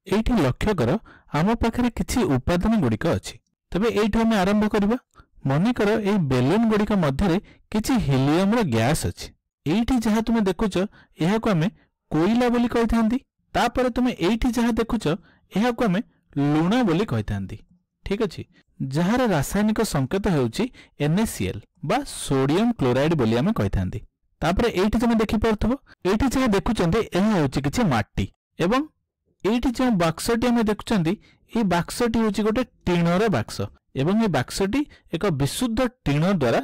एठी लक्ष्य कर आम पाखे किछि उपादान गुड़िक अछि तबे एठी आम आरंभ करबा मने कर ए बेलून गुड़िक मध्य किछि हीलियम रो गैस अछि एठी जहा तुमे देखुछ एहा को आमे कोइला बोली कहिथांती तापर तुमे एठी जहा देखुछ एहा को आमे लुणा बोली कहिथांती ठीक अछि जहार रासायनिक संकेत हेउछि NaCl बा सोडियम क्लोराइड बोली आमे कहिथांती तापर एठी तुमे देखि परथबो एठी जहा देखुचंती एहा हेउछि किछि माटी एवं एठी जो बाक्सटी आमे देखुचंती ए बाक्सटी होछि गोटे टीणर बाक्स एवं ए बाक्सटी एक विशुद्ध टीण द्वारा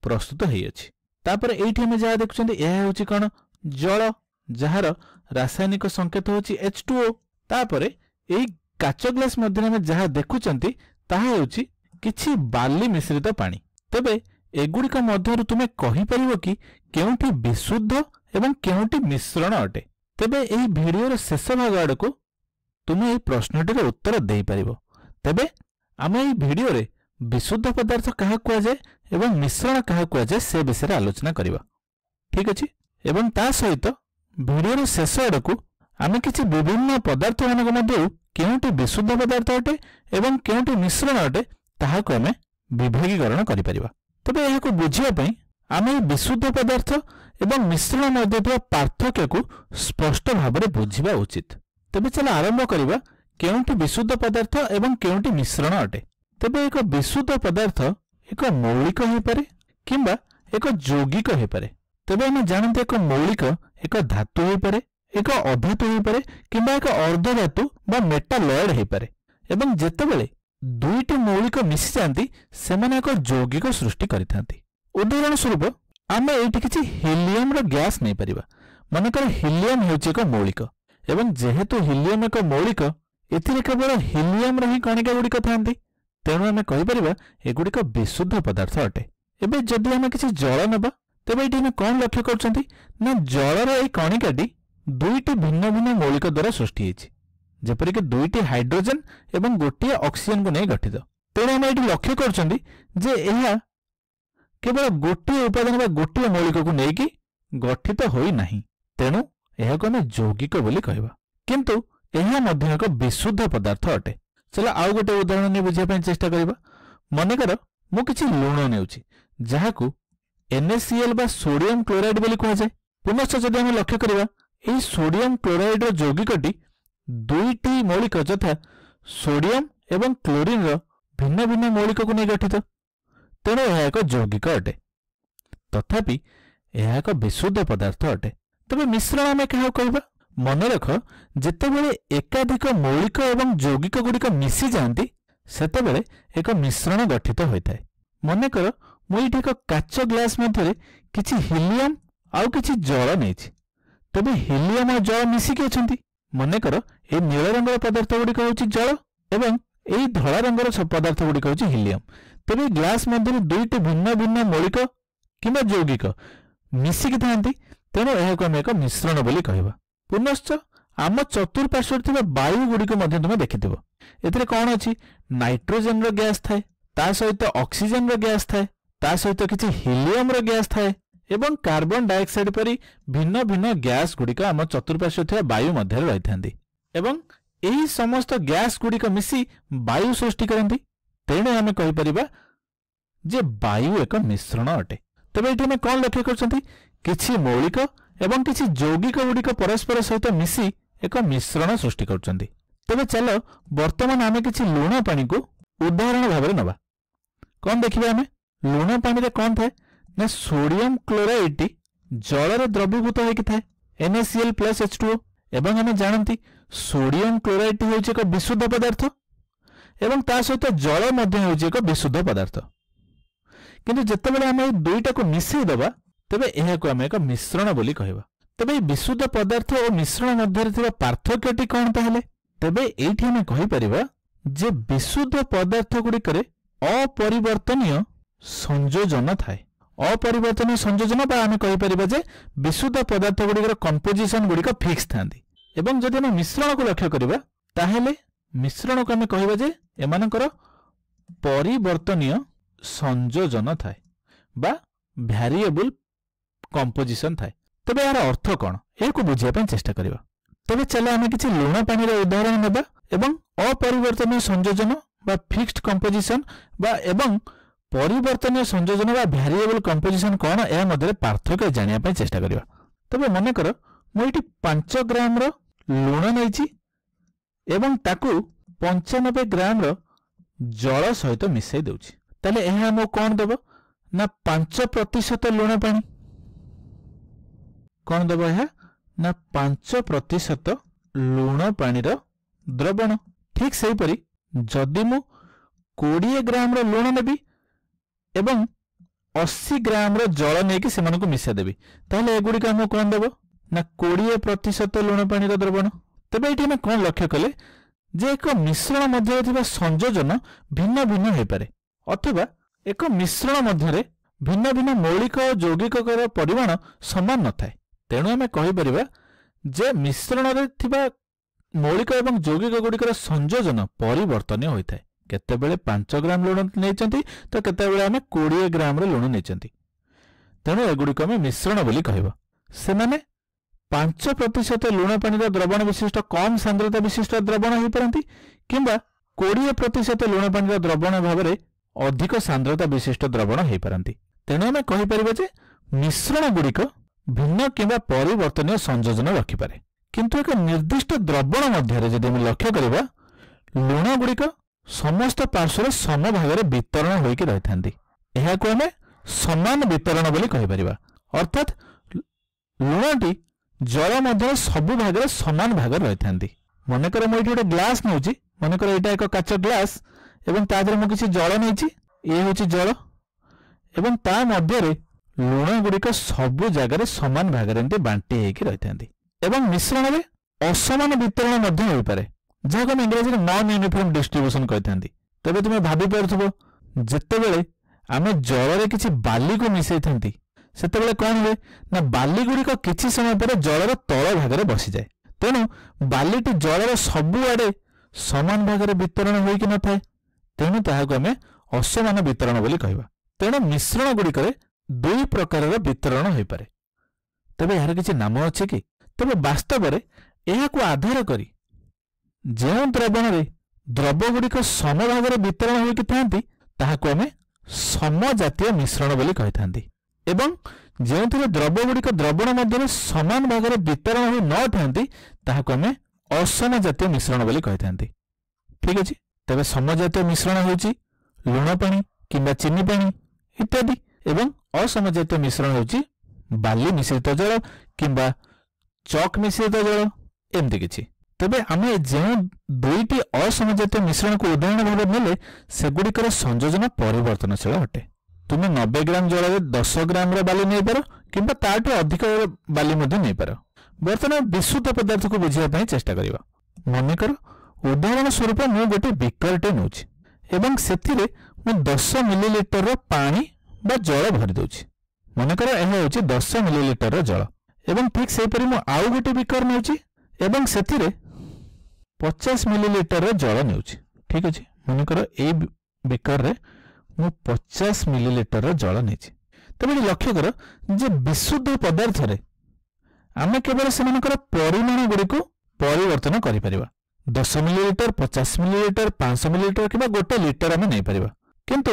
प्रस्तुत हेइ अछि तापर एठी आमे जहा देखुचंती एहा होछि कोन जल जहार रासायनिक संकेत होछि H2O तापर एई काच ग्लास मध्ये आमे जहा देखुचंती ताहा हेउछि किछि बाली मिश्रित पानी तबे एगुड़िक मध्यरु तुमे कहि परिबो कि केउंठी विशुद्ध एवं केउंठी मिश्रण अटे तेबे एही भिडियोर शेष भाग आडको तुमे एही प्रश्नटिर उत्तर देई परिबो तेबे आमे एही भिडियोरे विशुद्ध पदार्थ कहा कुआ जाय एवं मिश्रण कहा कुआ जाय से विषय आलोचना करिबा ठीक अछि एवं ता सहित भिडियोर शेष आडको आमे किछि विभिन्न पदार्थ मानक मध्यरु केउंठी विशुद्ध पदार्थ अटे एवं केउंठी मिश्रण अटे ताहाको आमे विभागीकरण करि परिबा तबे एहाको बुझिया पई आमे विशुद्ध पदार्थ एवं मिश्रण मध्य पार्थक्य को स्पष्ट भाव बुझा उचित तेबे चल आरंभ करिबा केउंठी विशुद्ध पदार्थ एवं केउंठी मिश्रण अटे तेबे एक विशुद्ध पदार्थ एक मौलिक हो पारे किंबा एक यौगिक हो पारे तेबे हम जानते एक मौलिक एक धातु हो पारे एक अधातु हो पारे किंबा एक अर्ध धातु बा मेटालॉयड हो पारे एवं जेतेबेले दुईटी मौलिक मिसी जाती से एक यौगिक सृष्टि करिथांती उदाहरण स्वरूप आमे एठी किछि हीलियम रो गैस नै परिबा मनकर हीलियम हेउछि एक मौलिक एवं जेहेतु हीलियम एक मौलिक एथिरे केवल हीलियम रो ही कणिका गुड़िक थांती तेणु आमे कहि परिबा एगुड़िक विशुद्ध पदार्थ अटे एबे जदि आमे किछि जल नेबा तेबे एठी कोन लक्ष्य करछंती ना जलर ए कणिकाटी दुईटी भिन्न भिन्न मौलिक द्वारा सृष्टि हेछि जेपरि कि दुईटी हाइड्रोजन एवं गोटिए ऑक्सीजन को नै गठित तेणु आमे एठी लक्ष्य करछंती जे एहा केवल गोटे उपादान बा गोटे मौलिक को नेकी गठित होई नाही तेणु एहा को हम यौगिक बोली कहबा किंतु एहा मध्य एक विशुद्ध पदार्थ अटे चला आउ गोटे उदाहरण ने बुझिया पय चेष्टा करबा मने कर मु किछि लूण नेउछि जहा को NaCl बा सोडियम क्लोराइड बोली कह जाय पुनश्च जदि हम लक्ष्य करबा एही सोडियम क्लोराइड रो यौगिकटी दुईटी मौलिक यथा सोडियम एवं क्लोरीन रो भिन्न भिन्न मौलिक को नै गठित तेणु यह एक यौगिक अटे तथापि यह एक विशुद्ध पदार्थ अटे तबे मिश्रण आमे क्या कहबा मन रख जेतेबेले एकाधिक मौलिक एवं यौगिक गुड़िक मिसी जाती सेतेबेले एक मिश्रण गठित होइथाय मने कर मु एठी एक काच ग्लास मध्यरे किछि हीलियम आउ किछि जल नेछि तबे हीलियम आ जल मिसी के अछंती मने कर ए नील रंगर पदार्थ गुड़िक होछि जल एवं एई धला रंगर पदार्थ गुड़िक होछि हीलियम तेरे ग्लास मध्य दुईटी भिन्न भिन्न मौलिक किंबा यौगिक मिसिकी थांती तेणु यह को एक मिश्रण बोली कहबा पुनश्च आम चतुर्पार्श्व थिबा वायु गुड़िक मध्य तुमे देखिथिबो एथिरे कोन अछि नाइट्रोजन रो गैस थाए ता सहित ऑक्सीजन रो गैस थाए ता सहित किछि हीलियम रो गैस थाए एवं कार्बन डाइऑक्साइड परि भिन्न भिन्न गैस गुड़िक आम चतुर्पार्श्व थिबा वायु मध्य रहिथांती एवं एही समस्त गैस गुड़िक मिसी वायु सृष्टि करंती तेणु आमे कहि परिबा जे वायु एक मिश्रण अटे तबे एठी आमे कोन लक्ष्य करछंती किछि मौलिक एवं किछि यौगिक गुड़िक परस्पर सहित मिसी एक मिश्रण सृष्टि करछंती तबे चलो वर्तमान आमे किछि लूण पानी को उदाहरण भाबरे नबा कोन देखिबा आमे लूण पानी रे कोन थाए ना सोडियम क्लोराइड टी जल रे द्रवीभूत होइकि थाए NaCl + H2O एवं आमे जानंती सोडियम क्लोराइड टी होइछ एक विशुद्ध पदार्थ एवं ता सहित जल मध्य होउछि एक विशुद्ध पदार्थ किंतु जेतेबेले आमे दुईटा को मिसई दबा तबे एहा को आमे एक मिश्रण बोली कहबा तबे विशुद्ध पदार्थ और मिश्रण मध्य थिबा पार्थक्यटी कोन ताहले तबे एठी आमे कहि परिबा जे विशुद्ध पदार्थ गुडी करे अपरिवर्तनीय संयोजन थाए अपरिवर्तनीय संयोजन बा आमे कहि परिबा जे विशुद्ध पदार्थ गुडी कंपोजिशन गुडी फिक्स थांदी एवं जदि आमे मिश्रण को लक्ष्य करिबा ताहले मिश्रण को आमे कहिबा जे एमानकर परिवर्तनीय संयोजन थाए बा वेरिएबल कंपोजिशन थाए तबे यार अर्थ कोन ए को बुझिया पय चेष्टा करिबा तेबे चलो आमे किछि लुण पानी रे उदाहरण नेबा एवं अपरिवर्तनीय संयोजन बा फिक्स्ड कंपोजिशन बा एवं परिवर्तनीय संयोजन बा वेरिएबल कंपोजिशन कोन ए मध्य पार्थक्य जानिया पय चेष्टा करिवा। तबे मने कर मो इटी 5 ग्राम रो लुण नैछि एवं ताकू 95 ग्राम रो जल सहित मिसई देउछि। ताले एहा मो कोन देबो ना 5% लुण पानी कोन देबो एहा ना 5% लुण पानी रो द्रवण। ठीक सही परी जदि मु 20 ग्राम रो लुण नेबी एवं 80 ग्राम रो जल नेकी सेमान को मिसा देबी ताले एगुडी का मु कोन देबो ना 20% लुण पानी रो द्रवण। तबे एठी हम कोन लक्ष्य कले जे एक मिश्रण मध्य थिबा संयोजन भिन्न भिन्न होई पारे अथवा एक मिश्रण मध्य भिन्न भिन्न मौलिक और यौगिक परिमाण समान न थाए। तेणु आम कहि परिबा जे मिश्रण रे थिबा मौलिक एवं यौगिक गुड़िकर संयोजन परिवर्तनीय होता है। केतेबेले 5 ग्राम लुण नैचंती तो केतेबेले आम 20 ग्राम लुण नैचंती। तेणु एगुड़िक आम मिश्रण बोली कहबा। सेमाने 5% लुण पानी द्रवण विशिष्ट कम सांद्रता विशिष्ट द्रवण हो पारती किंबा 20% लुण पानी द्रवण भाव में अधिक सांद्रता विशिष्ट द्रवण हो पारती। तेणु आम कहीपर जे मिश्रण गुड़िक भिन्न किंबा परिवर्तनीय संयोजन रखिपारे किंतु एक निर्दिष्ट द्रवण मध्य जदि हम लक्ष्य करवा लुण गुड़िक समस्त पार्श्व सम भाग में वितरण होकर रही था। आम समान वितरण बोली कहीपर अर्थात लुणटी जल मध्य सबु भाग में समान भाग रही था। मनकर मुझे गोटे ग्लास नौ मनकर यहाँ एक काच ग्लास एवं तादर मु किसी जल नहीं ये हूँ जल एवं ता मध्य लुण गुड़िक सबु जगह समान भाग में बांटी होकर रही था एवं मिश्रण में असमान वितरण मध्य हो पारे जहाँ हम इंग्रेजी नॉन यूनिफॉर्म डिस्ट्रीब्यूशन कहते। तेरे तुम्हें भाभी पार्थुब जितेबले आम जल किसी बाली को मिसई था सेतेबेले कौन हुए ना बाली गुड़िक किसी समय पर जलर तल भाग में बसी जाए। तेणु बालीटी जलर सबुआड़े समान भाग में वितरण हो न थाए तेणु ताहाको आमे असमान वितरण बोली कहबा। तेणु मिश्रण गुड़िक दुई प्रकार वितरण हो पारे। तबे यार किसी नाम अच्छे कि तबे वास्तव में यह आधार करी जो द्रवण रे द्रव्य गुड़िक सम भाग में वितरण होकी थांती ताहाको आमे समजातीय मिश्रण बोली कहि थांती एवं जो द्रव्य गुड़िक द्रवण मध्य समान भाग में वितरण हो न थांती ताहाको आमे असमजातीय मिश्रण बोली कहि थांती। ठीक अछि। तबे समजातीय मिश्रण होउची लुण पानी किंबा चीनी पानी इत्यादि एवं असमजातीय मिश्रण होउची बाली मिश्रित जल किंबा चक मिश्रित जल एमती किछि। तबे आमे जो दुईटी असमजातीय मिश्रण को उदाहरण भाव नेले सेगुड़िकर संयोजन परिवर्तनशील अटे। तुम 90 ग्राम जल में 10 ग्राम बाली नहीं पार किंबा ताठू अधिक बाली नहीं पार। बर्तमान विशुद्ध पदार्थ को बुझापी चेष्टा करवा। मनकर उदाहरण स्वरूप मु गोटे बिकरटे नौ एवं से 10 मिलीलिटर पानी बा जल भरी दूची। मनकर यह हूँ 10 मिलीलिटर जल एवं ठीक सेपरी मु आउ गोटे बिकर नौ एवं से 50 मिलीलिटर जल नौ। ठीक अच्छे। मनकर ए बिकर रे मु 50 मिलीलिटर जल नहीं। तबे लक्ष्य कर जे विशुद्ध पदार्थ रे आमे केवल सेमानकर परिमाण गुड़ी को परिवर्तन करि परिबा। 10 मिलीलिटर 50 मिलीलिटर 500 मिलीलिटर कि गोटे लिटर आमे नहीं परिबा किंतु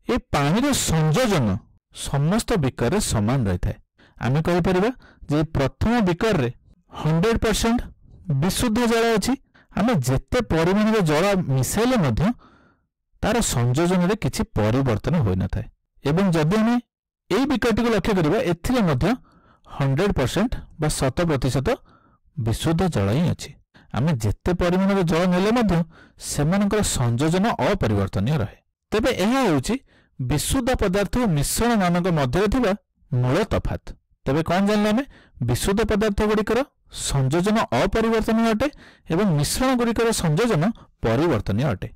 ए पानी रो संयोजन समस्त बिकर रे समान रही थाए। आमे कहि परिबा जे प्रथम बिकर रे 100% विशुद्ध जल अछि आमे जेते परिमाण रे जल मिसाइले मध्य तार संयोजन रे किछि परिवर्तन होई न थाए एवं जदि आमे एई बिकरटी को लक्ष्य करिबा एथिले मध्य 100% बा 100% विशुद्ध जल ही अछि। आमे जेते परिमाण रे जल नेले मध्य सेमानकर संयोजन अपरिवर्तनीय रहे। तेबे एहा होउछि विशुद्ध पदार्थ और मिश्रण मानक मध्य थिबा मूल तफात। तेबे कोन जानले आमे विशुद्ध पदार्थ गुड़िकर संयोजन अपरिवर्तनीय अटे एवं मिश्रण गुड़िकर संयोजन परिवर्तनीय अटे।